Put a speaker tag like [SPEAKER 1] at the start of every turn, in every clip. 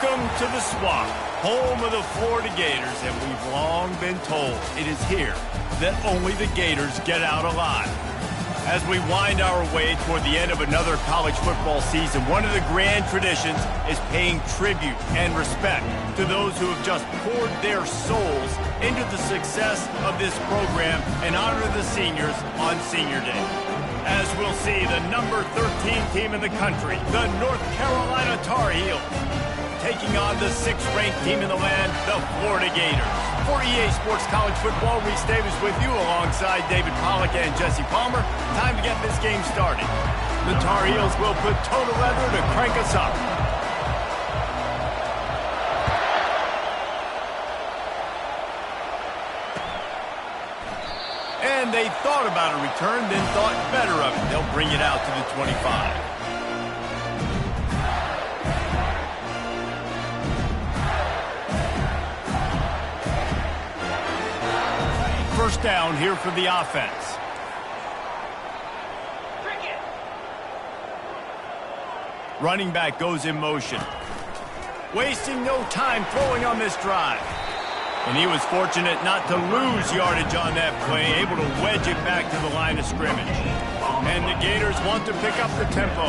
[SPEAKER 1] Welcome to the Swamp, home of the Florida Gators, and we've long been told it is here that only the Gators get out alive. As we wind our way toward the end of another college football season, one of the grand traditions is paying tribute and respect to those who have just poured their souls into the success of this program and honor the seniors on Senior Day. As we'll see, the number 13 team in the country, the North Carolina Tar Heels, taking on the 6th-ranked team in the land, the Florida Gators. For EA Sports College Football, Reese Davis with you alongside David Pollack and Jesse Palmer. Time to get this game started. The Tar Heels will put total leather to crank us up. And they thought about a return, then thought better of it. They'll bring it out to the 25. First down here for the offense. Running back goes in motion. Wasting no time throwing on this drive. And he was fortunate not to lose yardage on that play, able to wedge it back to the line of scrimmage. And the Gators want to pick up the tempo.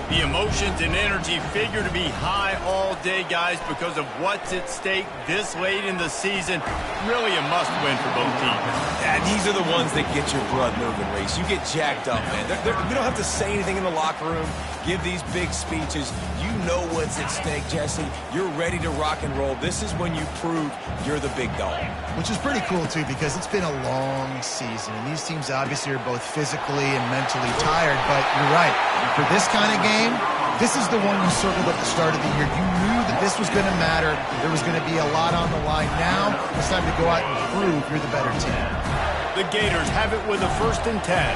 [SPEAKER 1] The emotions and energy figure to be high all day, guys, because of what's at stake this late in the season. Really a must-win for both teams.
[SPEAKER 2] And these are the ones that get your blood moving, Reese. You get jacked up, man. We don't have to say anything in the locker room, give these big speeches. You know what's at stake, Jesse. You're ready to rock and roll. This is when you prove you're the big dog.
[SPEAKER 3] Which is pretty cool, too, because it's been a long season. And these teams obviously are both physically and mentally tired. But you're right. For this kind of game, this is the one you circled at the start of the year. You knew that this was going to matter. There was going to be a lot on the line. Now it's time to go out and prove you're the better team.
[SPEAKER 1] The Gators have it with a 1st and 10.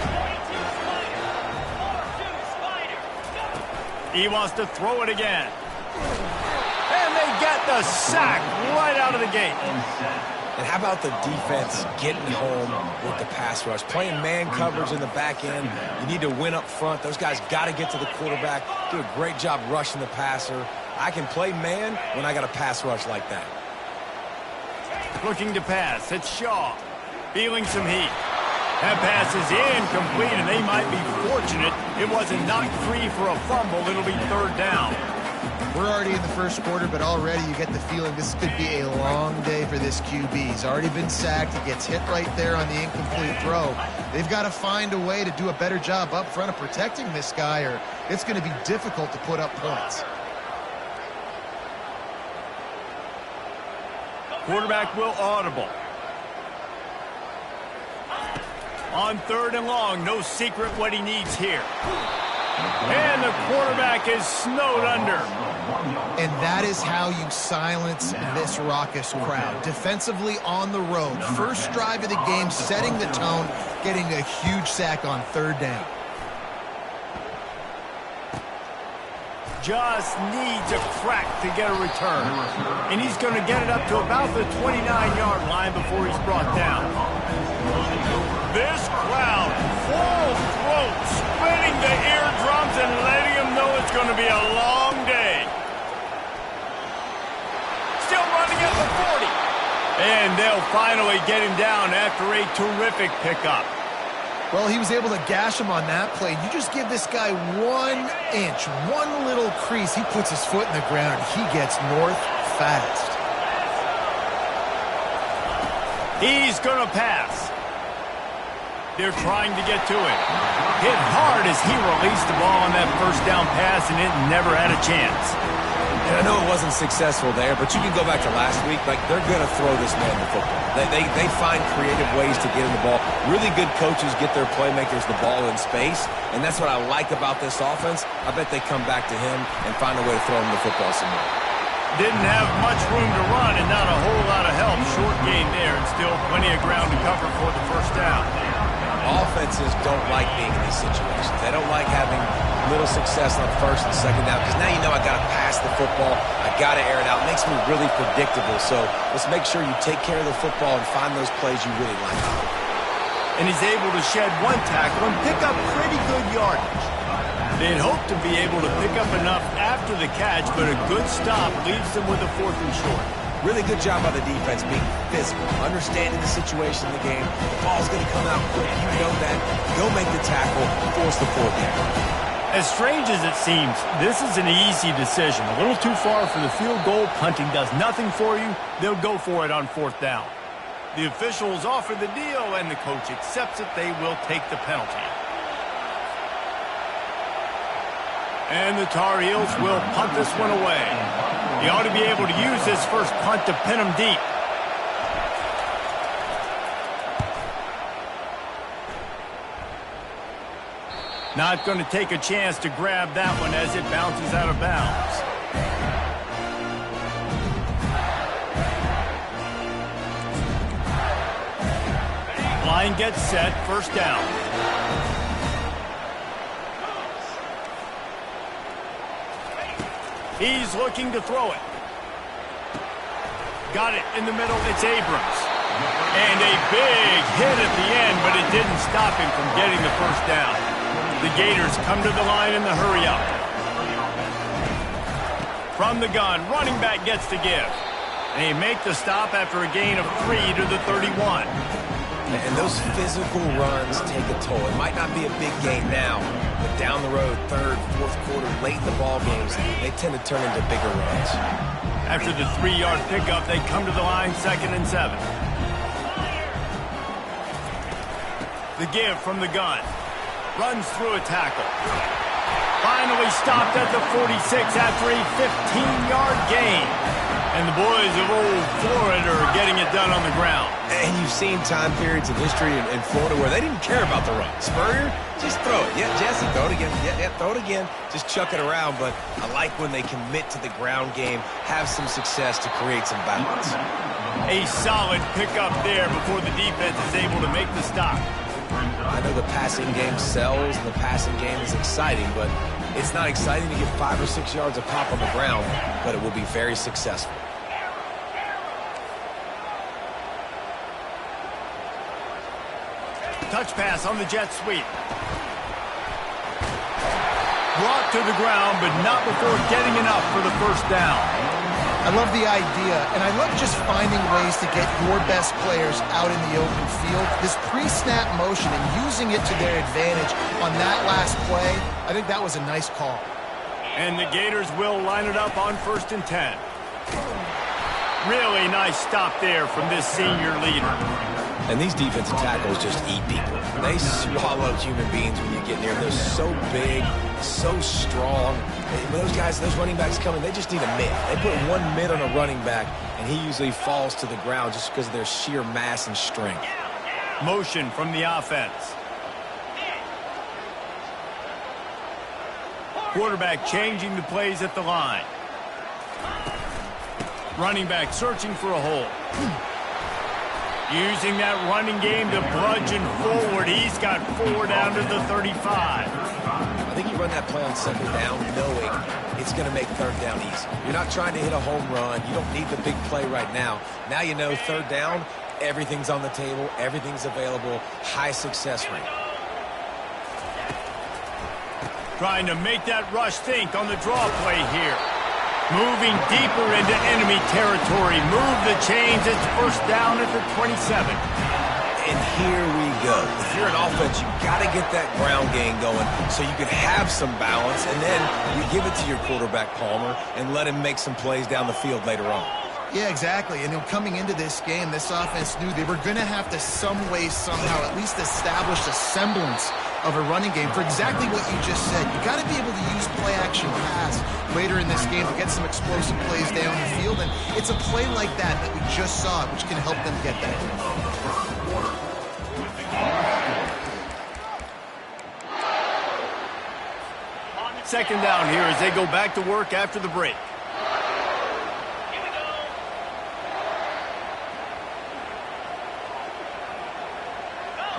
[SPEAKER 1] He wants to throw it again. And they get the sack right out of the gate.
[SPEAKER 2] And how about the defense getting home with the pass rush? Playing man coverage in the back end. You need to win up front. Those guys got to get to the quarterback. Do a great job rushing the passer. I can play man when I got a pass rush like that.
[SPEAKER 1] Looking to pass. It's Shaw. Feeling some heat. That pass is incomplete, and they might be fortunate it wasn't knocked free for a fumble. It'll be 3rd down.
[SPEAKER 3] We're already in the first quarter, but already you get the feeling this could be a long day for this QB. He's already been sacked. He gets hit right there on the incomplete throw. They've got to find a way to do a better job up front of protecting this guy, or it's going to be difficult to put up points.
[SPEAKER 1] Quarterback will audible. On 3rd and long, no secret what he needs here. And the quarterback is snowed under.
[SPEAKER 3] And that is how you silence this raucous crowd. Defensively on the road. First drive of the game, setting the tone, getting a huge sack on 3rd down.
[SPEAKER 1] Just needs a crack to get a return. And he's going to get it up to about the 29-yard line before he's brought down. This crowd, full throat, spinning the eardrums and letting them know it's going to be a long day. Still running at the 40. And they'll finally get him down after a terrific pickup.
[SPEAKER 3] Well, he was able to gash him on that play. You just give this guy 1 inch, one little crease. He puts his foot in the ground, and he gets north fast.
[SPEAKER 1] He's going to pass. They're trying to get to it. Hit hard as he released the ball on that 1st down pass, and it never had a chance.
[SPEAKER 2] And I know it wasn't successful there, but you can go back to last week. Like, they're going to throw this man the football. They find creative ways to get him the ball. Really good coaches get their playmakers the ball in space, and that's what I like about this offense. I bet they come back to him and find a way to throw him the football somewhere.
[SPEAKER 1] Didn't have much room to run and not a whole lot of help. Short gain there, and still plenty of ground to cover for the 1st down.
[SPEAKER 2] Offenses don't like being in these situations. They don't like having little success on 1st and 2nd down, because now you know I got to pass the football. I got to air it out. It makes me really predictable. So let's make sure you take care of the football and find those plays you really like. And
[SPEAKER 1] he's able to shed 1 tackle and pick up pretty good yardage. They'd hoped to be able to pick up enough after the catch, but a good stop leaves them with a 4th and short.
[SPEAKER 2] Really good job by the defense being physical, understanding the situation in the game. The ball's going to come out quick. You know that. Go make the tackle, force the 4th down.
[SPEAKER 1] As strange as it seems, this is an easy decision. A little too far for the field goal. Punting does nothing for you. They'll go for it on 4th down. The officials offer the deal, and the coach accepts it. They will take the penalty. And the Tar Heels will punt this one away. He ought to be able to use this first punt to pin them deep. Not going to take a chance to grab that one as it bounces out of bounds. Line gets set, 1st down. He's looking to throw it. Got it in the middle. It's Abrams. And a big hit at the end, but it didn't stop him from getting the 1st down. The Gators come to the line in the hurry-up. From the gun, running back gets to give. And they make the stop after a gain of 3 to the 31.
[SPEAKER 2] And those physical runs take a toll. It might not be a big gain now, but down the road, 3rd, 4th quarter, late in the ball games, they tend to turn into bigger runs.
[SPEAKER 1] After the 3-yard pickup, they come to the line, 2nd and 7. The give from the gun. Runs through a tackle. Finally stopped at the 46 after a 15-yard gain. And the boys of old Florida are getting it done on the ground.
[SPEAKER 2] And you've seen time periods of history in Florida where they didn't care about the run. Spurrier, just throw it. Yeah, Jesse, throw it again. Yeah, throw it again. Just chuck it around. But I like when they commit to the ground game, have some success to create some balance.
[SPEAKER 1] A solid pickup there before the defense is able to make the stop.
[SPEAKER 2] I know the passing game sells and the passing game is exciting, but it's not exciting to get 5 or 6 yards of pop on the ground, but it will be very successful.
[SPEAKER 1] Touch pass on the jet sweep. Brought to the ground, but not before getting enough for the 1st down.
[SPEAKER 3] I love the idea, and I love just finding ways to get your best players out in the open field. This pre-snap motion and using it to their advantage on that last play, I think that was a nice call.
[SPEAKER 1] And the Gators will line it up on 1st and 10. Really nice stop there from this senior leader.
[SPEAKER 2] And these defensive tackles just eat people. They swallow human beings when you get near them. They're so big, so strong. When those guys, those running backs come in, they just need a mid. They put 1 mid on a running back, and he usually falls to the ground just because of their sheer mass and strength.
[SPEAKER 1] Motion from the offense. Quarterback changing the plays at the line. Running back searching for a hole. Using that running game to bludgeon forward. He's got 4 down to the 35.
[SPEAKER 2] I think you run that play on 2nd down knowing it's going to make 3rd down easy. You're not trying to hit a home run. You don't need the big play right now. Now you know 3rd down, everything's on the table, everything's available, high success rate.
[SPEAKER 1] Trying to make that rush think on the draw play here. Moving deeper into enemy territory. Move the chains. It's 1st down at the 27.
[SPEAKER 2] And here we go. If you're an offense, you got to get that ground game going so you can have some balance, and then you give it to your quarterback, Palmer, and let him make some plays down the field later on.
[SPEAKER 3] Yeah, exactly. And coming into this game, this offense knew they were going to have to some way, somehow, at least establish a semblance of a running game for exactly what you just said. You got to be able to use play-action pass later in this game to get some explosive plays down the field, and it's a play like that that we just saw, which can help them get that.
[SPEAKER 1] 2nd down here as they go back to work after the break.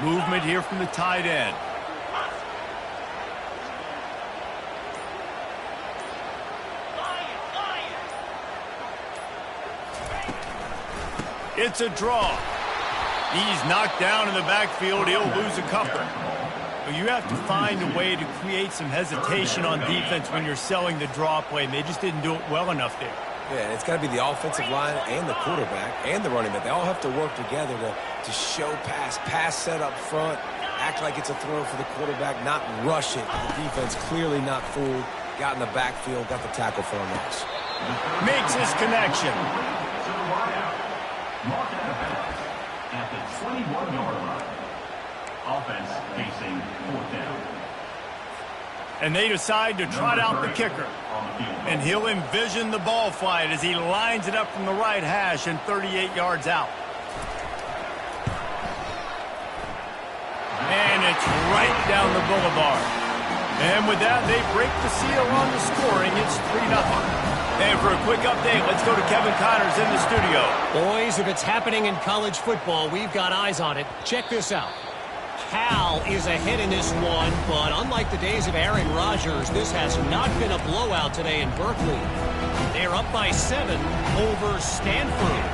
[SPEAKER 1] Movement here from the tight end. It's a draw. He's knocked down in the backfield. He'll lose a couple. Well, you have to find a way to create some hesitation on defense when you're selling the draw play, and they just didn't do it well enough there.
[SPEAKER 2] Yeah, and it's got to be the offensive line and the quarterback and the running back. They all have to work together to show pass set up front, act like it's a throw for the quarterback, not rush it. The defense clearly not fooled, got in the backfield, got the tackle for a loss.
[SPEAKER 1] Makes his connection.
[SPEAKER 4] At the 21-yard line. Offense facing 4th down.
[SPEAKER 1] And they decide to trot out the kicker. And he'll envision the ball flight as he lines it up from the right hash and 38 yards out. And it's right down the boulevard. And with that, they break the seal on the scoring. It's 3-0. And for a quick update, let's go to Kevin Connors in the studio.
[SPEAKER 5] Boys, if it's happening in college football, we've got eyes on it. Check this out. Cal is ahead in this one, but unlike the days of Aaron Rodgers, this has not been a blowout today in Berkeley. They're up by 7 over Stanford.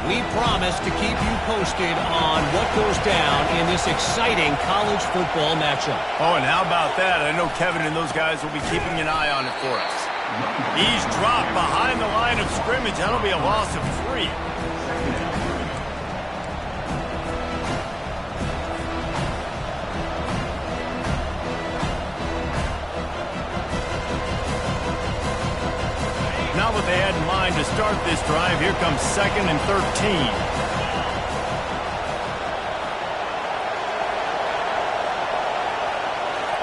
[SPEAKER 5] We promise to keep you posted on what goes down in this exciting college football matchup.
[SPEAKER 1] Oh, and how about that? I know Kevin and those guys will be keeping an eye on it for us. He's dropped behind the line of scrimmage. That'll be a loss of 3. Not what they had in mind to start this drive. Here comes 2nd and 13.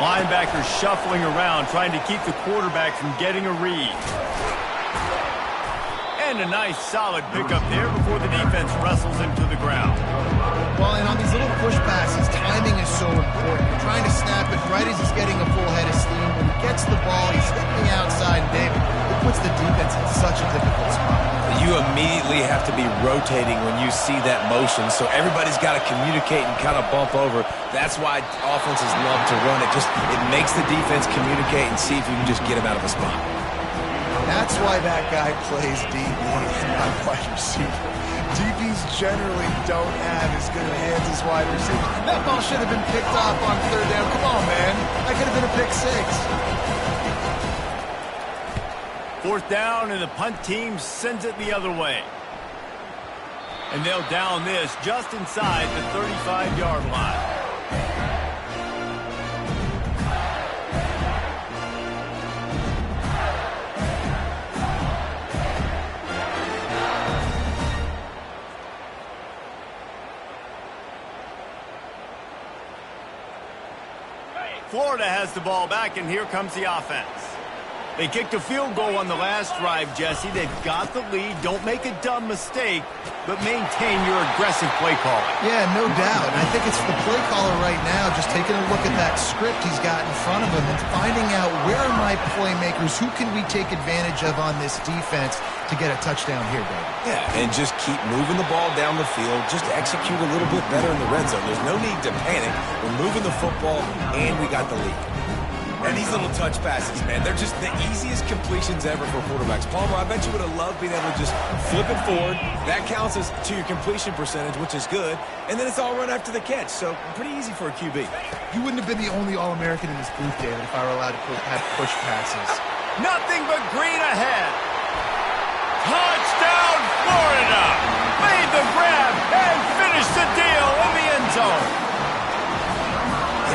[SPEAKER 1] Linebackers shuffling around, trying to keep the quarterback from getting a read. And a nice solid pickup there before the defense wrestles him to the ground.
[SPEAKER 3] Well, and on these little push passes, timing is so important. You're trying to snap it right as he's getting a full head of steam. When he gets the ball, he's hitting the outside, and David, it puts the defense in such a difficult spot.
[SPEAKER 2] You immediately have to be rotating when you see that motion, so everybody's got to communicate and kind of bump over. That's why offenses love to run it. It makes the defense communicate and see if you can just get him out of a spot.
[SPEAKER 3] That's why that guy plays DB and not wide receiver. DBs generally don't have as good hands as wide receivers. That ball should have been picked off on 3rd down. Come on, man. That could have been a pick 6.
[SPEAKER 1] 4th down, and the punt team sends it the other way. And they'll down this just inside the 35-yard line. Florida has the ball back, and here comes the offense. They kicked a field goal on the last drive, Jesse. They've got the lead. Don't make a dumb mistake, but maintain your aggressive play calling.
[SPEAKER 3] Yeah, no doubt. And I think it's the play caller right now just taking a look at that script he's got in front of him and finding out where are my playmakers, who can we take advantage of on this defense to get a touchdown here, David.
[SPEAKER 2] Yeah, and just keep moving the ball down the field. Just execute a little bit better in the red zone. There's no need to panic. We're moving the football, and we got the lead. And these little touch passes, man, they're just the easiest completions ever for quarterbacks. Palmer, I bet you would have loved being able to just flip it forward. That counts as to your completion percentage, which is good. And then it's all run after the catch, so pretty easy for a QB.
[SPEAKER 3] You wouldn't have been the only All-American in this booth, David, if I were allowed to have push passes.
[SPEAKER 1] Nothing but green ahead. Touchdown, Florida! Made the grab and finished the deal in the end zone.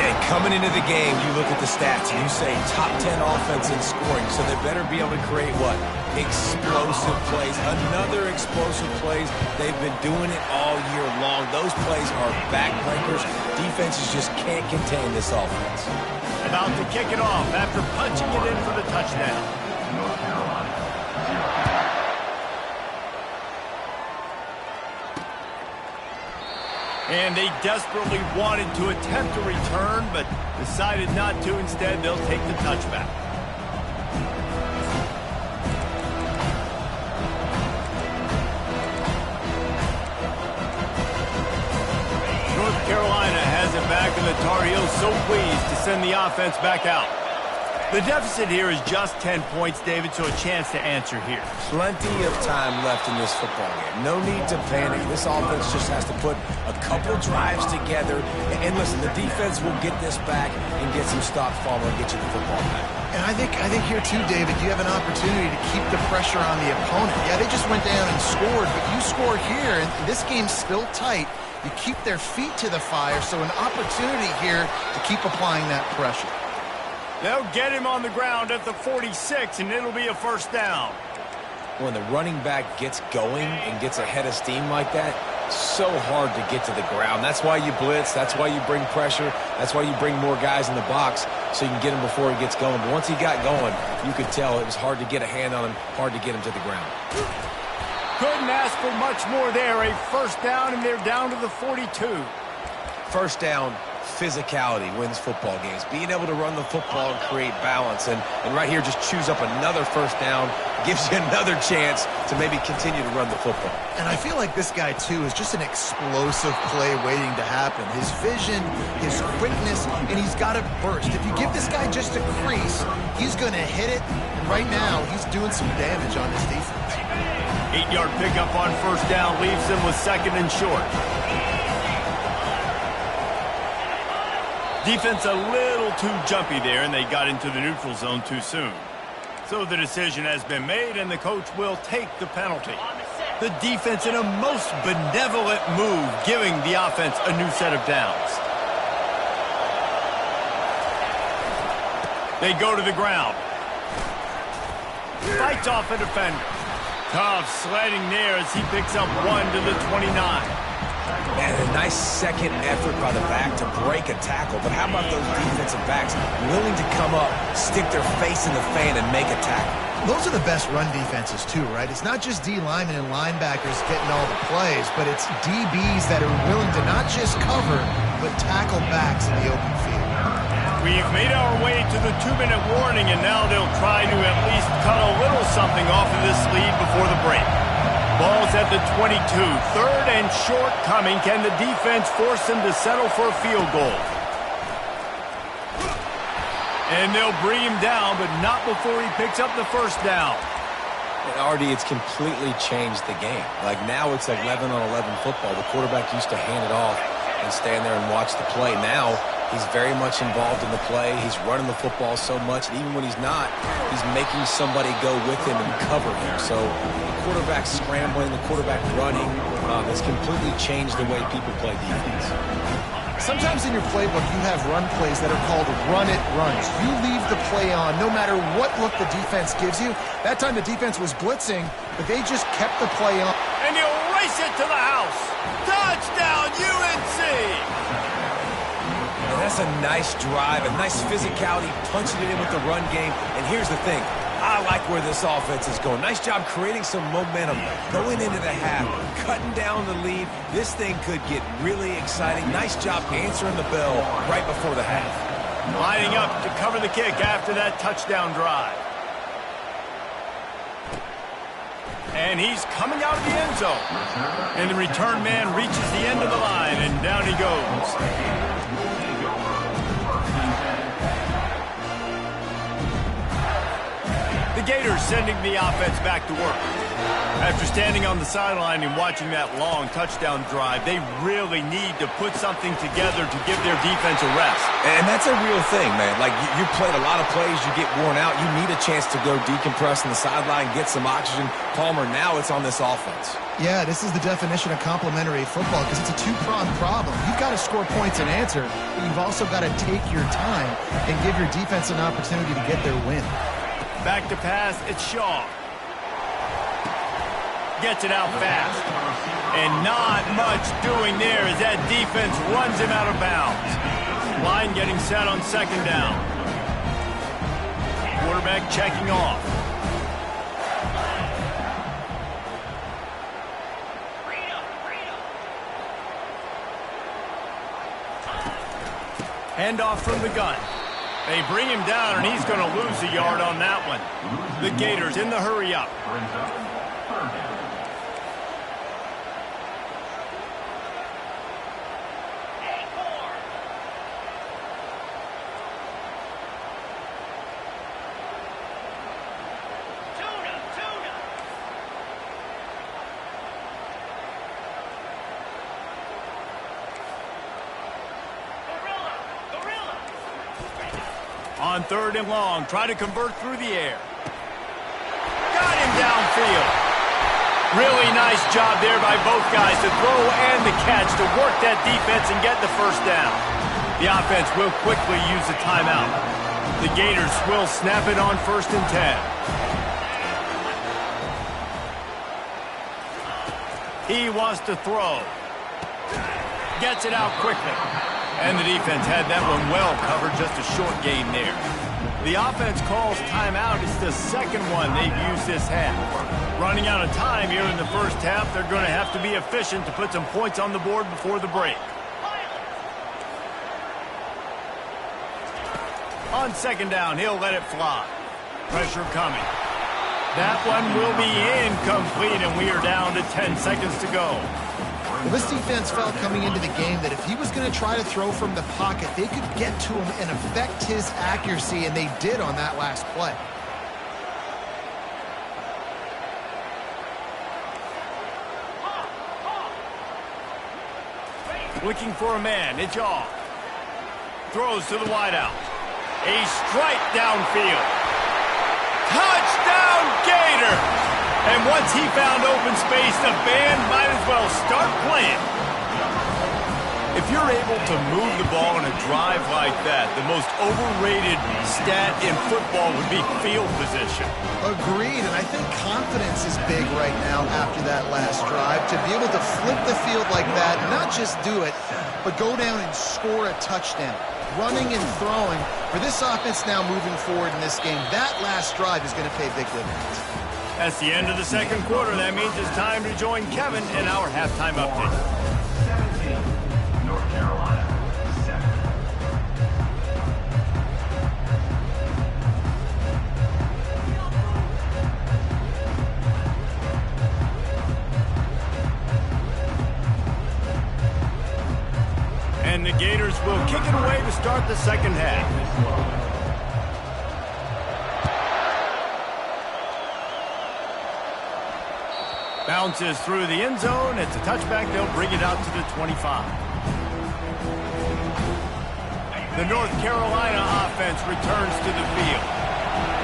[SPEAKER 2] And coming into the game, you look at the stats and you say top 10 offense in scoring, so they better be able to create what? Explosive plays. Another explosive plays. They've been doing it all year long. Those plays are backbreakers. Defenses just can't contain this offense.
[SPEAKER 1] About to kick it off after punching it in for the touchdown.
[SPEAKER 4] North Carolina.
[SPEAKER 1] And they desperately wanted to attempt a return, but decided not to. Instead, they'll take the touchback. North Carolina has it back, and the Tar Heels so pleased to send the offense back out. The deficit here is just 10 points, David, so a chance to answer here.
[SPEAKER 2] Plenty of time left in this football game. No need to panic. This offense just has to put a couple drives together. And listen, the defense will get this back and get some stops, Farmer, and get you the football back.
[SPEAKER 3] And I think here too, David, you have an opportunity to keep the pressure on the opponent. Yeah, they just went down and scored, but you score here, and this game's still tight. You keep their feet to the fire, so an opportunity here to keep applying that pressure.
[SPEAKER 1] They'll get him on the ground at the 46, and it'll be a first down.
[SPEAKER 2] When the running back gets going and gets ahead of steam like that, so hard to get to the ground. That's why you blitz. That's why you bring pressure. That's why you bring more guys in the box so you can get him before he gets going. But once he got going, you could tell it was hard to get a hand on him, hard to get him to the ground.
[SPEAKER 1] Couldn't ask for much more there. A first down, and they're down to the 42.
[SPEAKER 2] First down, physicality wins football games. Being able to run the football and create balance. And right here, just choose up another first down, gives you another chance to maybe continue to run the football.
[SPEAKER 3] And I feel like this guy, too, is just an explosive play waiting to happen. His vision, his quickness, and he's got to burst. If you give this guy just a crease, he's going to hit it. And right now, he's doing some damage on his defense.
[SPEAKER 1] 8-yard pickup on first down leaves them with second and short. Defense a little too jumpy there, and they got into the neutral zone too soon. So the decision has been made, and the coach will take the penalty. The defense in a most benevolent move, giving the offense a new set of downs. They go to the ground. Fights off a defender. Tough sledding there as he picks up 1 to the 29.
[SPEAKER 2] And a nice second effort by the back to break a tackle. But how about those defensive backs willing to come up, stick their face in the fan, and make a tackle?
[SPEAKER 3] Those are the best run defenses, too, right? It's not just D linemen and linebackers getting all the plays, but it's DBs that are willing to not just cover, but tackle backs in the open field.
[SPEAKER 1] We've made our way to the 2-minute warning, and now they'll try to at least cut a little something off of this lead before the break. Ball's at the 22. Third and short coming. Can the defense force them to settle for a field goal? And they'll bring him down, but not before he picks up the first down.
[SPEAKER 2] And Artie, it's completely changed the game. Like now it's 11-on-11 football. The quarterback used to hand it off and stand there and watch the play. Now he's very much involved in the play. He's running the football so much, and even when he's not, he's making somebody go with him and cover him. So the quarterback scrambling, the quarterback running, has completely changed the way people play defense.
[SPEAKER 3] Sometimes in your playbook, you have run plays that are called run-it runs. You leave the play on no matter what look the defense gives you. That time the defense was blitzing, but they just kept the play on.
[SPEAKER 1] And he'll race it to the house. Touchdown, UNC!
[SPEAKER 2] And that's a nice drive, a nice physicality, punching it in with the run game. And here's the thing. I like where this offense is going. Nice job creating some momentum, going into the half, cutting down the lead. This thing could get really exciting. Nice job answering the bell right before the half.
[SPEAKER 1] Lining up to cover the kick after that touchdown drive. And he's coming out of the end zone. And the return man reaches the end of the line, and down he goes. The Gators sending the offense back to work. After standing on the sideline and watching that long touchdown drive, they really need to put something together to give their defense a rest.
[SPEAKER 2] And that's a real thing, man. Like, you played a lot of plays, you get worn out, you need a chance to go decompress on the sideline, get some oxygen. Palmer, now it's on this offense.
[SPEAKER 3] Yeah, this is the definition of complementary football because it's a two-pronged problem. You've got to score points and answer, but you've also got to take your time and give your defense an opportunity to get their win.
[SPEAKER 1] Back to pass, it's Shaw. Gets it out fast. And not much doing there as that defense runs him out of bounds. Line getting set on second down. Quarterback checking off. Handoff from the gun. They bring him down, and he's going to lose a yard on that one. The Gators in the hurry up. On 3rd and long, try to convert through the air. Got him downfield. Really nice job there by both guys to throw and the catch to work that defense and get the first down. The offense will quickly use a timeout. The Gators will snap it on 1st and 10. He wants to throw. Gets it out quickly. And the defense had that one well covered, just a short gain there. The offense calls timeout. It's the second one they've used this half. Running out of time here in the first half, they're going to have to be efficient to put some points on the board before the break. On 2nd down, he'll let it fly. Pressure coming. That one will be incomplete, and we are down to 10 seconds to go.
[SPEAKER 3] Well, this defense felt coming into the game that if he was going to try to throw from the pocket, they could get to him and affect his accuracy, and they did on that last play.
[SPEAKER 1] Looking for a man. Ncaa throws to the wideout. A strike downfield. Touchdown, Gators! And once he found open space, the band might as well start playing. If you're able to move the ball in a drive like that, the most overrated stat in football would be field position.
[SPEAKER 3] Agreed, and I think confidence is big right now after that last drive. To be able to flip the field like that, not just do it, but go down and score a touchdown. Running and throwing. For this offense now moving forward in this game, that last drive is going to pay big dividends.
[SPEAKER 1] That's the end of the second quarter. That means it's time to join Kevin in our halftime update.
[SPEAKER 4] 17, North Carolina, 7.
[SPEAKER 1] And the Gators will kick it away to start the second half. Bounces through the end zone. It's a touchback. They'll bring it out to the 25. The North Carolina offense returns to the field.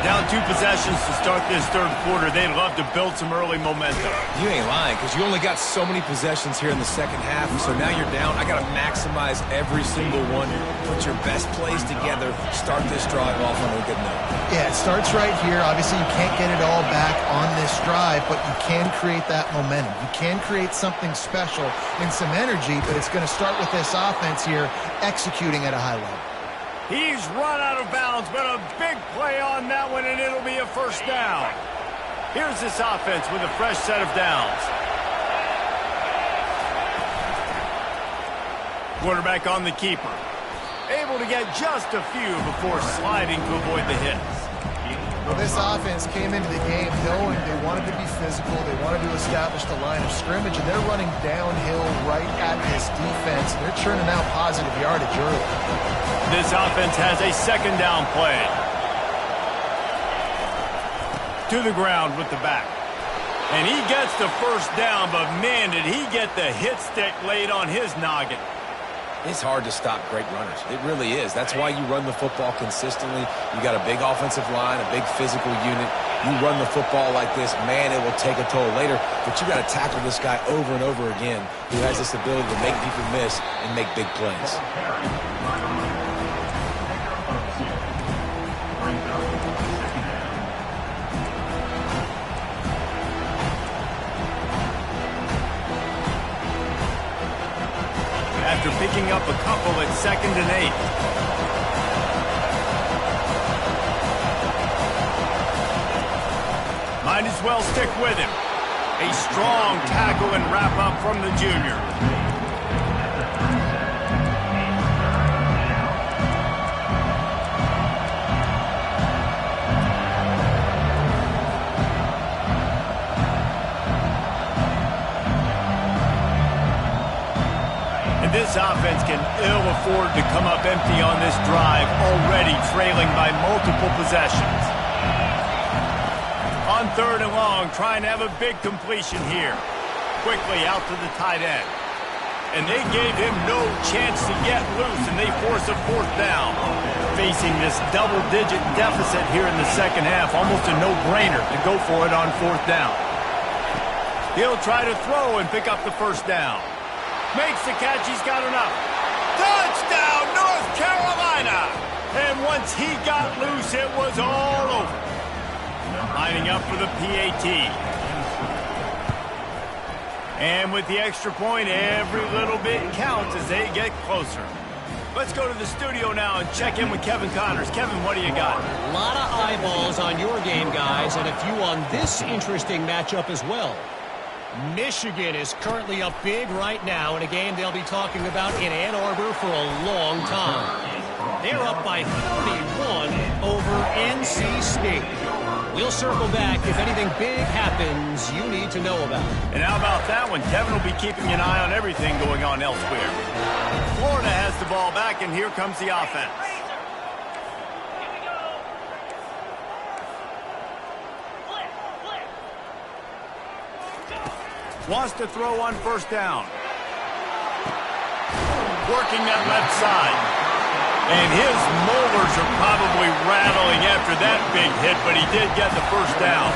[SPEAKER 1] Down 2 possessions to start this third quarter. They'd love to build some early momentum.
[SPEAKER 2] You ain't lying, because you only got so many possessions here in the second half, so now you're down. I got to maximize every single one. Put your best plays together. Start this drive off on a good note.
[SPEAKER 3] Yeah, it starts right here. Obviously, you can't get it all back on this drive, but you can create that momentum. You can create something special and some energy, but it's going to start with this offense here executing at a high level.
[SPEAKER 1] He's run out of bounds, but a big play on that one, and it'll be a first down. Here's this offense with a fresh set of downs. Quarterback on the keeper. Able to get just a few before sliding to avoid the hits.
[SPEAKER 3] Well, this offense came into the game knowing they wanted to be physical, they wanted to establish the line of scrimmage, and they're running downhill right at this defense. They're churning out positive yardage early.
[SPEAKER 1] This offense has a second down play. To the ground with the back. And he gets the first down, but man, did he get the hit stick laid on his noggin.
[SPEAKER 2] It's hard to stop great runners. It really is. That's why you run the football consistently. You got a big offensive line, a big physical unit. You run the football like this, man, it will take a toll later. But you got to tackle this guy over and over again who has this ability to make people miss and make big plays.
[SPEAKER 1] After picking up a couple at 2nd and 8. Might as well stick with him. A strong tackle and wrap up from the junior. This offense can ill afford to come up empty on this drive, already trailing by multiple possessions. On 3rd and long, trying to have a big completion here. Quickly out to the tight end. and they gave him no chance to get loose, and they force a fourth down. Facing this double-digit deficit here in the second half, almost a no-brainer to go for it on fourth down. He'll try to throw and pick up the first down. Makes the catch, he's got enough. Touchdown, North Carolina! And once he got loose, it was all over. Lining up for the PAT. And with the extra point, every little bit counts as they get closer. Let's go to the studio now and check in with Kevin Connors. Kevin, what do you got?
[SPEAKER 5] A lot of eyeballs on your game, guys, and a few on this interesting matchup as well. Michigan is currently up big right now in a game they'll be talking about in Ann Arbor for a long time. They're up by 31 over NC State. We'll circle back if anything big happens you need to know about.
[SPEAKER 1] And how about that one? Kevin will be keeping an eye on everything going on elsewhere. Florida has the ball back, and here comes the offense. Wants to throw on first down. Working that left side. And his molars are probably rattling after that big hit, but he did get the first down.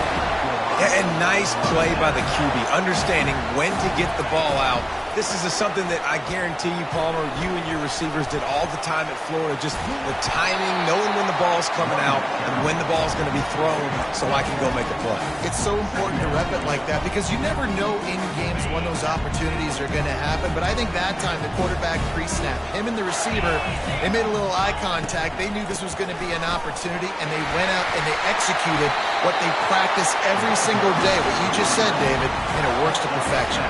[SPEAKER 2] And nice play by the QB, understanding when to get the ball out. This is something that I guarantee you, Palmer, you and your receivers did all the time at Florida. Just the timing, knowing when the ball's coming out and when the ball's going to be thrown so I can go make a play.
[SPEAKER 3] It's so important to rep it like that because you never know in games when those opportunities are going to happen. But I think that time the quarterback pre-snap, him and the receiver, they made a little eye contact. They knew this was going to be an opportunity, and they went out and they executed what they practice every single day. What you just said, David, and it works to perfection.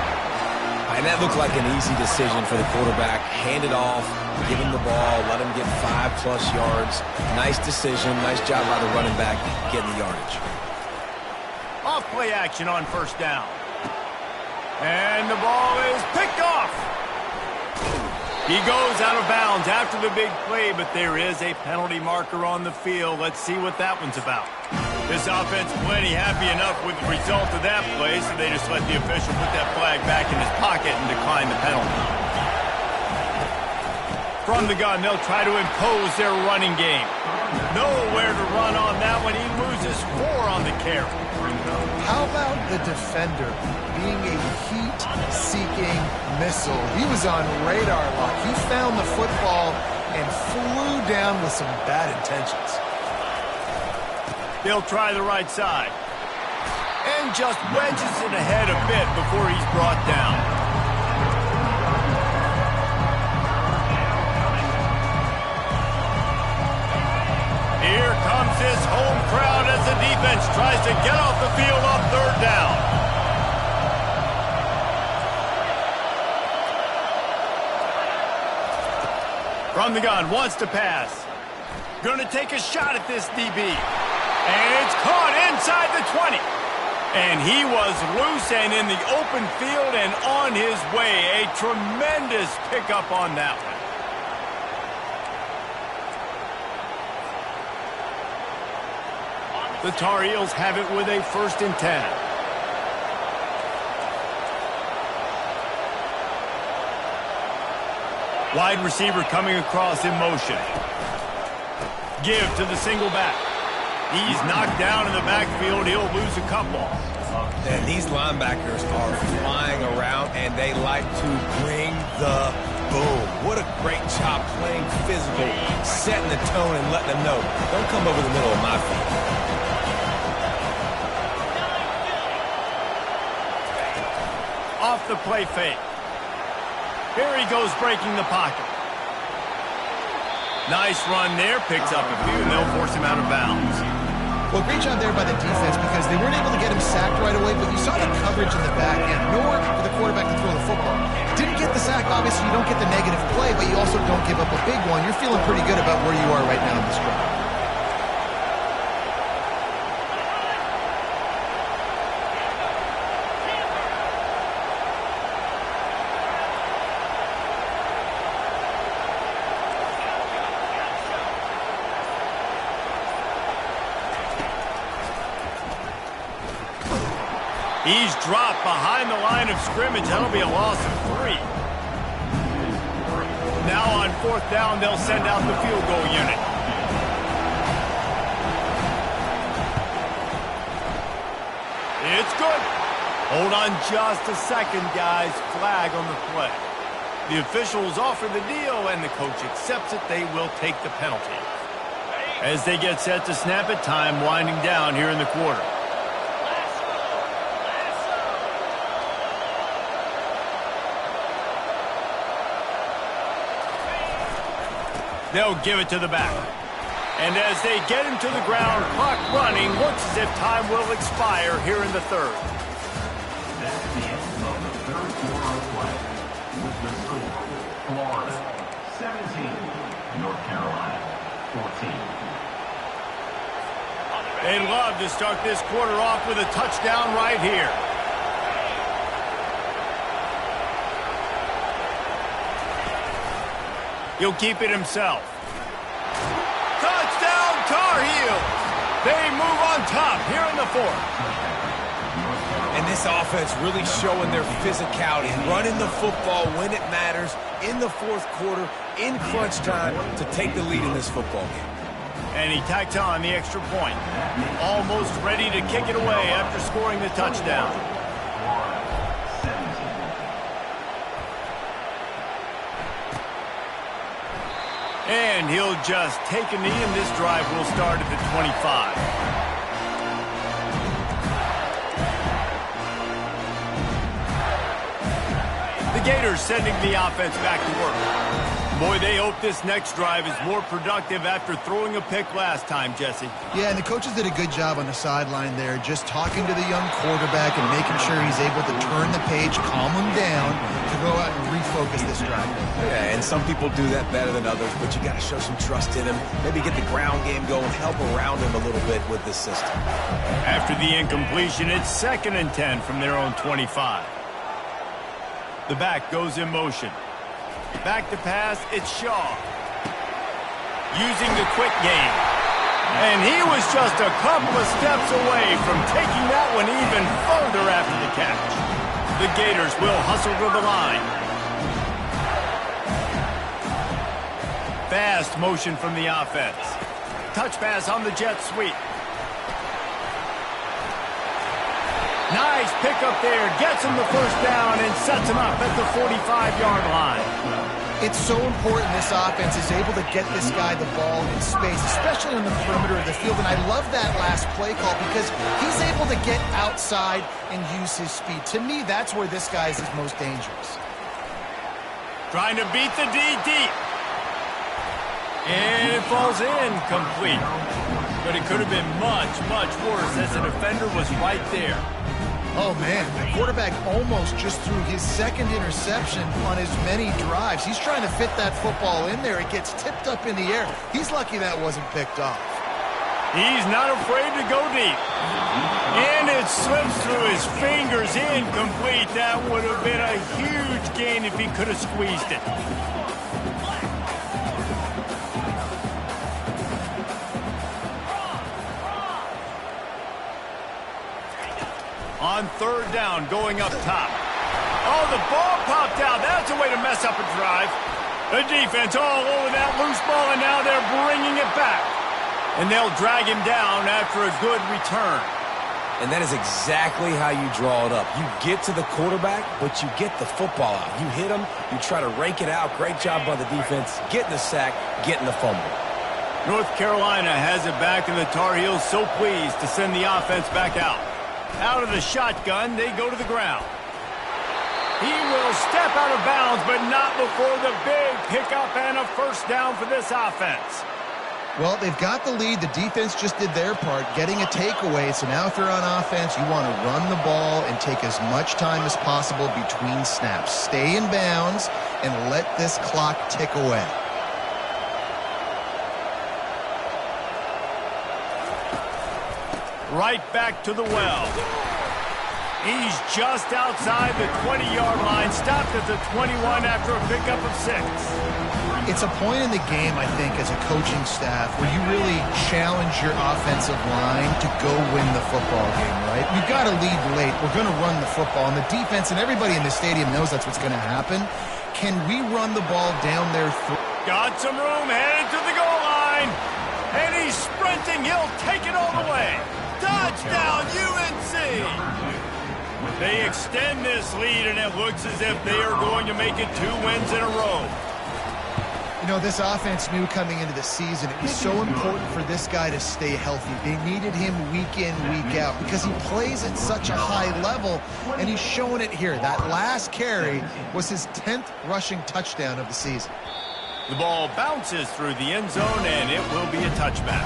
[SPEAKER 2] And that looked like an easy decision for the quarterback. Hand it off, give him the ball, let him get 5+ yards. Nice decision. Nice job by the running back getting the yardage.
[SPEAKER 1] Off play action on first down. And the ball is picked off. He goes out of bounds after the big play, but there is a penalty marker on the field. Let's see what that one's about. This offense plenty happy enough with the result of that play, so they just let the official put that flag back in his pocket and decline the penalty. From the gun, they'll try to impose their running game. Nowhere to run on that one. He loses 4 on the carry.
[SPEAKER 3] How about the defender being a heat-seeking missile? He was on radar lock. He found the football and flew down with some bad intentions.
[SPEAKER 1] They'll try the right side. And just wedges it ahead a bit before he's brought down. Here comes his home crowd as the defense tries to get off the field on third down. From the gun, wants to pass. Gonna take a shot at this DB. And it's caught inside the 20. And he was loose and in the open field and on his way. A tremendous pickup on that one. The Tar Heels have it with a 1st and 10. Wide receiver coming across in motion. Give to the single back. He's knocked down in the backfield. He'll lose a couple.
[SPEAKER 2] And these linebackers are flying around, and they like to bring the boom. What a great job playing physical, setting the tone and letting them know, don't come over the middle of my field.
[SPEAKER 1] Off the play fake. Here he goes breaking the pocket. Nice run there. Picks up a few, and they'll force him out of bounds.
[SPEAKER 3] Well, great job there by the defense because they weren't able to get him sacked right away, but you saw the coverage in the back end. Nowhere for the quarterback to throw the football. Didn't get the sack. Obviously, you don't get the negative play, but you also don't give up a big one. You're feeling pretty good about where you are right now in this drive.
[SPEAKER 1] He's dropped behind the line of scrimmage. That'll be a loss of 3. Now on 4th down, they'll send out the field goal unit. It's good. Hold on just a second, guys. Flag on the play. The officials offer the deal, and the coach accepts it. They will take the penalty. As they get set to snap it, time winding down here in the quarter. They'll give it to the back. And as they get him to the ground, clock running, looks as if time will expire here in the third.
[SPEAKER 4] That's the end of the third quarter of play. With the score, Florida 17, North Carolina 14.
[SPEAKER 1] They'd love to start this quarter off with a touchdown right here. He'll keep it himself. Touchdown, Tar Heels! They move on top here in the fourth.
[SPEAKER 2] And this offense really showing their physicality, running the football when it matters, in the fourth quarter, in crunch time, to take the lead in this football game.
[SPEAKER 1] And he tacks on the extra point. Almost ready to kick it away after scoring the touchdown. And he'll just take a knee, and this drive will start at the 25. The Gators sending the offense back to work. Boy, they hope this next drive is more productive after throwing a pick last time, Jesse.
[SPEAKER 3] Yeah, and the coaches did a good job on the sideline there, just talking to the young quarterback and making sure he's able to turn the page, calm him down, to go out and refocus this drive.
[SPEAKER 2] Yeah, and some people do that better than others, but you got to show some trust in him. Maybe get the ground game going, help around him a little bit with this system.
[SPEAKER 1] After the incompletion, it's 2nd and 10 from their own 25. The back goes in motion. Back to pass, it's Shaw. Using the quick game. And he was just a couple of steps away from taking that one even further after the catch. The Gators will hustle to the line. Fast motion from the offense. Touch pass on the jet sweep. Nice pickup there. Gets him the first down and sets him up at the 45-yard line.
[SPEAKER 3] It's so important this offense is able to get this guy the ball in space, especially on the perimeter of the field. And I love that last play call because he's able to get outside and use his speed. To me, that's where this guy is his most dangerous.
[SPEAKER 1] Trying to beat the D deep. And it falls in complete. But it could have been much, much worse as the defender was right there.
[SPEAKER 3] Oh, man, the quarterback almost just threw his second interception on as many drives. He's trying to fit that football in there. It gets tipped up in the air. He's lucky that wasn't picked off.
[SPEAKER 1] He's not afraid to go deep. And it slips through his fingers, incomplete. That would have been a huge gain if he could have squeezed it. On 3rd down, going up top. Oh, the ball popped out. That's a way to mess up a drive. The defense all over that loose ball, and now they're bringing it back. And they'll drag him down after a good return.
[SPEAKER 2] And that is exactly how you draw it up. You get to the quarterback, but you get the football out. You hit him, you try to rake it out. Great job by the defense, getting the sack, getting the fumble.
[SPEAKER 1] North Carolina has it back, and the Tar Heels so pleased to send the offense back out. Out of the shotgun, they go to the ground. He will step out of bounds, but not before the big pickup and a first down for this offense.
[SPEAKER 3] Well, they've got the lead. The defense just did their part, getting a takeaway. So now if you're on offense, you want to run the ball and take as much time as possible between snaps. Stay in bounds and let this clock tick away.
[SPEAKER 1] Right back to the well. He's just outside the 20-yard line, stopped at the 21 after a pickup of 6.
[SPEAKER 3] It's a point in the game, I think, as a coaching staff where you really challenge your offensive line to go win the football game, right? We've got to lead late. We're going to run the football. And the defense and everybody in the stadium knows that's what's going to happen. can we run the ball down their throat?
[SPEAKER 1] Got some room, headed to the goal line. And he's sprinting. He'll take it all the way. Touchdown, UNC! They extend this lead, and it looks as if they are going to make it 2 wins in a row.
[SPEAKER 3] You know, this offense knew coming into the season it was so important for this guy to stay healthy. They needed him week in, week out because he plays at such a high level, and he's showing it here. That last carry was his 10th rushing touchdown of the season.
[SPEAKER 1] The ball bounces through the end zone, and it will be a touchback.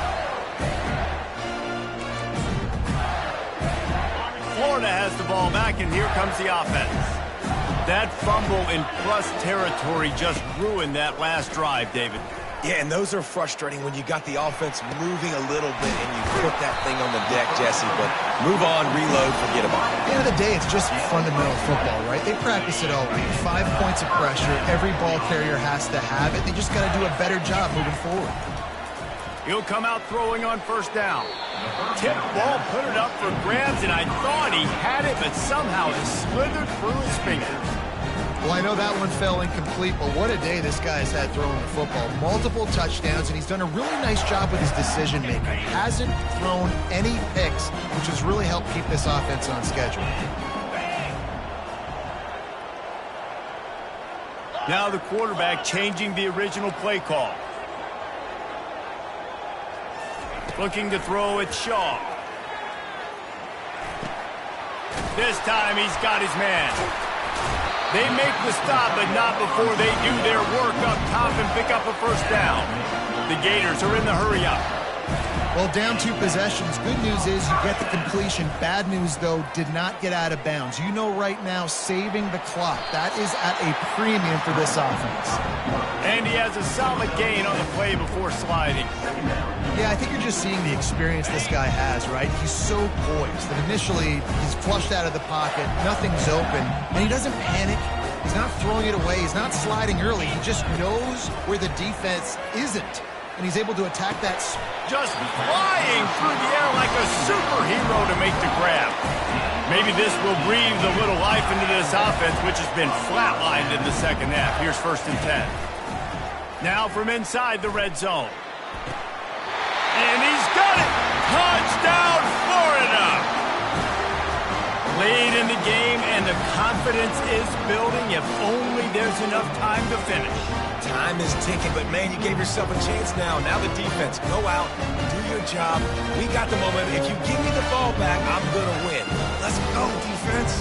[SPEAKER 1] Florida has the ball back, and here comes the offense. That fumble in plus territory just ruined that last drive, David.
[SPEAKER 2] Yeah, and those are frustrating when you got the offense moving a little bit and you put that thing on the deck, Jesse. But move on, reload, forget about it.
[SPEAKER 3] At the end of the day, it's just fundamental football, right? They practice it all week. 5 points of pressure. Every ball carrier has to have it. They just got to do a better job moving forward.
[SPEAKER 1] He'll come out throwing on first down. Tip ball, put it up for grabs, and I thought he had it, but somehow it slithered through his fingers.
[SPEAKER 3] Well, I know that one fell incomplete, but what a day this guy's had throwing the football. Multiple touchdowns, and he's done a really nice job with his decision-making. Hasn't thrown any picks, which has really helped keep this offense on schedule.
[SPEAKER 1] Now the quarterback changing the original play call. Looking to throw at Shaw. This time he's got his man. They make the stop, but not before they do their work up top and pick up a first down. The Gators are in the hurry-up.
[SPEAKER 3] Well, down 2 possessions. Good news is you get the completion. Bad news, though, did not get out of bounds. You know right now, saving the clock. That is at a premium for this offense.
[SPEAKER 1] And he has a solid gain on the play before sliding.
[SPEAKER 3] Yeah, I think you're just seeing the experience this guy has, right? He's so poised that initially he's flushed out of the pocket, nothing's open, and he doesn't panic. He's not throwing it away. He's not sliding early. He just knows where the defense isn't, and he's able to attack that.
[SPEAKER 1] Just flying through the air like a superhero to make the grab. Maybe this will breathe a little life into this offense, which has been flatlined in the second half. Here's 1st and 10. Now from inside the red zone. And he's got it! Touchdown, Florida! Late in the game, and the confidence is building if only there's enough time to finish.
[SPEAKER 2] Time is ticking, but, man, you gave yourself a chance now. Now the defense, go out, do your job. We got the moment. If you give me the ball back, I'm going to win. Let's go, defense.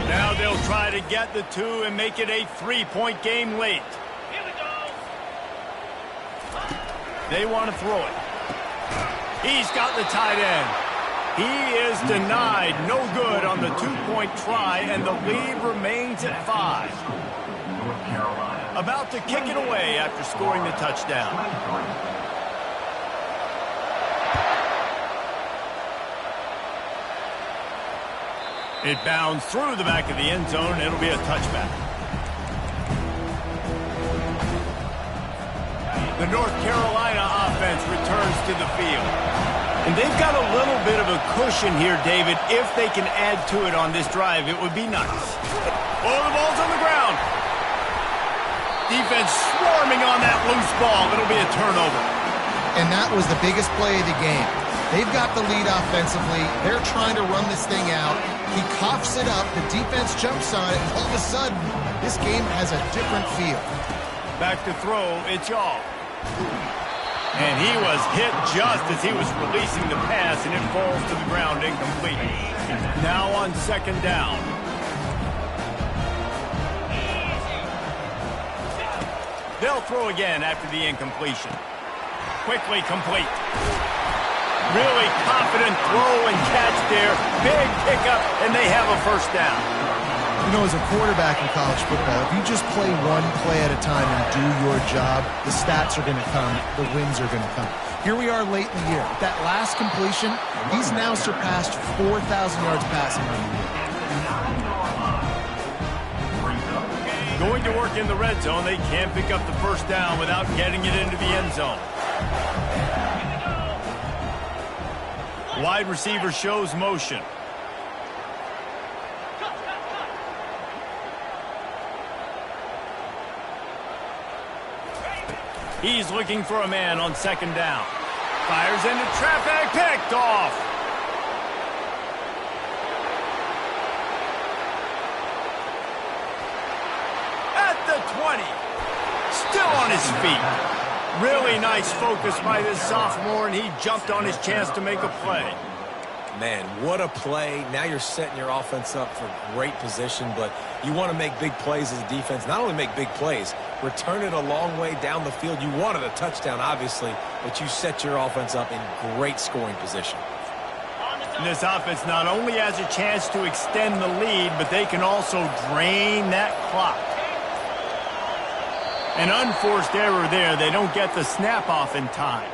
[SPEAKER 1] Now they'll try to get the 2 and make it a 3-point game late. They want to throw it. He's got the tight end. He is denied. No good on the 2-point try, and the lead remains at 5. About to kick it away after scoring the touchdown. It bounds through the back of the end zone, and it'll be a touchback. The North Carolina offense returns to the field. And they've got a little bit of a cushion here, David. If they can add to it on this drive, it would be nice. Oh, the ball's on the ground. Defense swarming on that loose ball. It'll be a turnover.
[SPEAKER 3] And that was the biggest play of the game. They've got the lead offensively. They're trying to run this thing out. He coughs it up. The defense jumps on it. And all of a sudden, this game has a different feel.
[SPEAKER 1] Back to throw. It's Ncaa. And he was hit just as he was releasing the pass, and it falls to the ground incomplete. Now on 2nd down. They'll throw again after the incompletion. Quickly complete. Really confident throw and catch there. Big pickup, and they have a first down.
[SPEAKER 3] You know, as a quarterback in college football, if you just play one play at a time and do your job, the stats are going to come, the wins are going to come. Here we are late in the year. With that last completion, he's now surpassed 4,000 yards passing on the year.
[SPEAKER 1] Going to work in the red zone, they can't pick up the first down without getting it into the end zone. Wide receiver shows motion. He's looking for a man on second down. Fires into traffic, picked off. At the 20. Still on his feet. Really nice focus by this sophomore, and he jumped on his chance to make a play.
[SPEAKER 2] Man, what a play. Now you're setting your offense up for great position, but you want to make big plays as a defense. Not only make big plays, return it a long way down the field. You wanted a touchdown, obviously, but you set your offense up in great scoring position.
[SPEAKER 1] And this offense not only has a chance to extend the lead, but they can also drain that clock. An unforced error there. They don't get the snap off in time.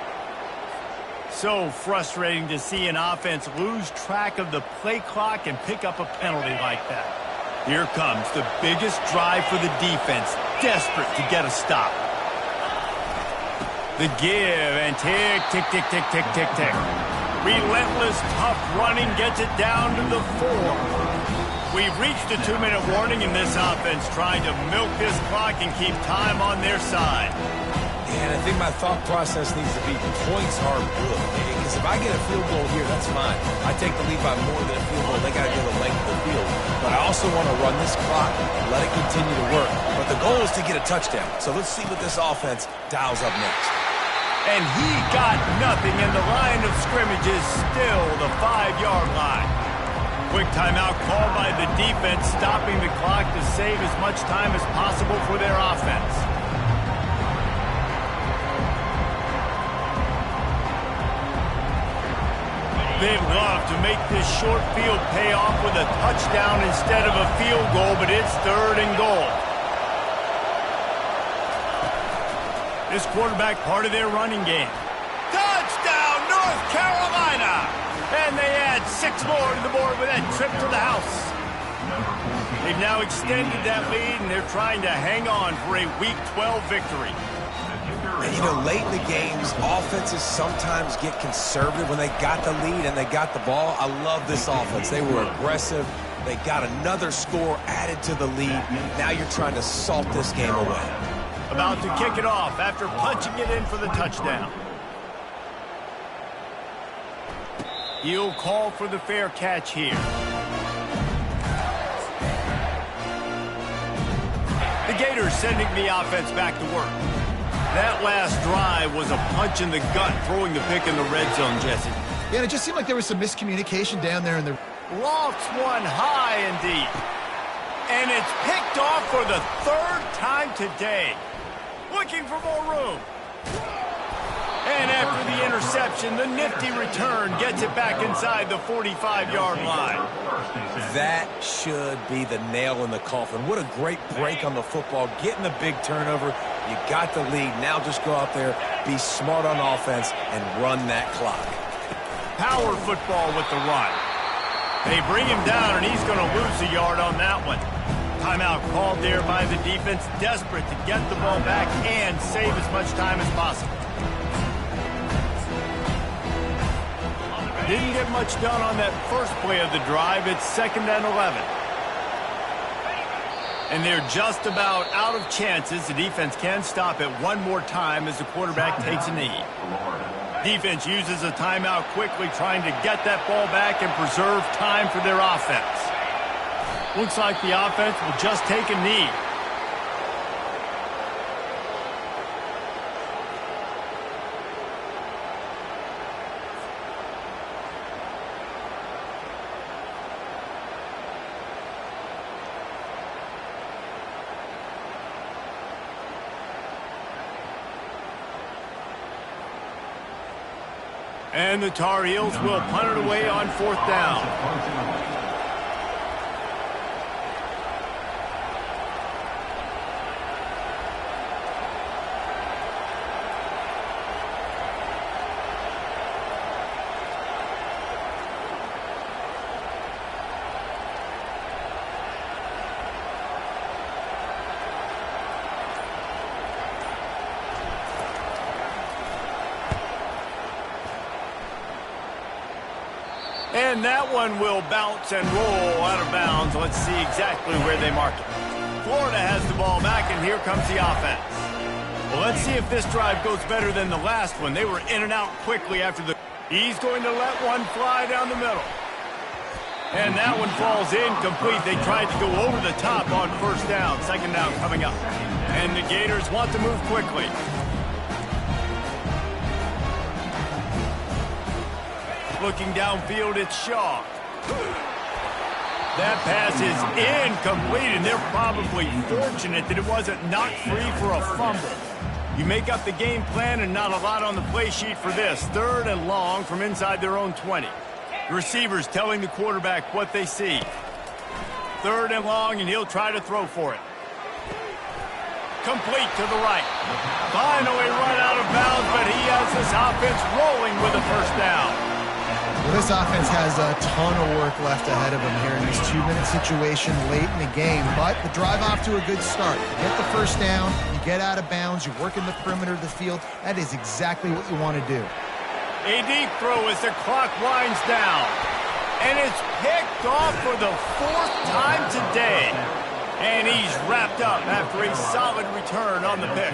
[SPEAKER 1] So frustrating to see an offense lose track of the play clock and pick up a penalty like that. Here comes the biggest drive for the defense, desperate to get a stop. The give and tick, tick, tick, tick, tick, tick, tick. Relentless, tough running gets it down to the 4. We've reached a 2-minute warning in this offense, trying to milk this clock and keep time on their side.
[SPEAKER 2] And I think my thought process needs to be points are good. Because if I get a field goal here, that's fine. I take the lead by more than a field goal. They got to get the length of the field. But I also want to run this clock, let it continue to work. But the goal is to get a touchdown. So let's see what this offense dials up next.
[SPEAKER 1] And he got nothing, and the line of scrimmage is still the 5-yard line. Quick timeout called by the defense, stopping the clock to save as much time as possible for their offense. They'd love to make this short field pay off with a touchdown instead of a field goal, but it's 3rd and goal. This quarterback part of their running game. Touchdown, North Carolina! And they add 6 more to the board with that trip to the house. They've now extended that lead, and they're trying to hang on for a Week 12 victory.
[SPEAKER 2] And, you know, late in the games, offenses sometimes get conservative when they got the lead and they got the ball. I love this offense. They were aggressive. They got another score added to the lead. Now you're trying to salt this game away.
[SPEAKER 1] About to kick it off after punching it in for the touchdown. He'll call for the fair catch here. The Gators sending the offense back to work. That last drive was a punch in the gut, throwing the pick in the red zone, Jesse.
[SPEAKER 3] Yeah, and it just seemed like there was some miscommunication down there in the...
[SPEAKER 1] Lofts one high and deep. And it's picked off for the 3rd time today. Looking for more room. And after the interception, the nifty return gets it back inside the 45-yard line.
[SPEAKER 2] That should be the nail in the coffin. What a great break on the football. Getting the big turnover. You got the lead. Now just go out there, be smart on offense, and run that clock.
[SPEAKER 1] Power football with the run. They bring him down, and he's going to lose a yard on that one. Timeout called there by the defense, desperate to get the ball back and save as much time as possible. Didn't get much done on that first play of the drive. It's 2nd and 11. And they're just about out of chances. The defense can stop it one more time as the quarterback takes a knee. Defense uses a timeout quickly, trying to get that ball back and preserve time for their offense. Looks like the offense will just take a knee. And the Tar Heels will punt it away on 4th down. And that one will bounce and roll out of bounds. Let's see exactly where they mark it. Florida has the ball back, and here comes the offense. Well, let's see if this drive goes better than the last one. They were in and out quickly after the... He's going to let one fly down the middle. And that one falls incomplete. They tried to go over the top on first down. Second down coming up. And the Gators want to move quickly. Looking downfield, it's Shaw. That pass is incomplete, and they're probably fortunate that it wasn't knocked free for a fumble. You make up the game plan and not a lot on the play sheet for this. 3rd and long from inside their own 20. The receivers telling the quarterback what they see. 3rd and long, and he'll try to throw for it. Complete to the right. Finally run out of bounds, but he has this offense rolling with a first down.
[SPEAKER 3] Well, this offense has a ton of work left ahead of them here in this 2-minute situation late in the game, but the drive off to a good start. You get the first down, you get out of bounds, you work in the perimeter of the field. That is exactly what you want to do.
[SPEAKER 1] A deep throw as the clock winds down. And it's picked off for the 4th time today. And he's wrapped up after a solid return on the pick.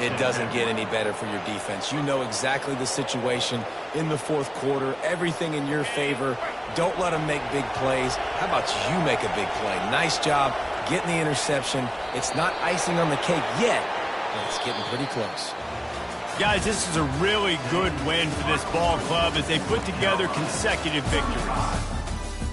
[SPEAKER 2] It doesn't get any better for your defense. You know exactly the situation in the 4th quarter. Everything in your favor. Don't let them make big plays. How about you make a big play? Nice job getting the interception. It's not icing on the cake yet, but it's getting pretty close.
[SPEAKER 1] Guys, this is a really good win for this ball club as they put together consecutive victories.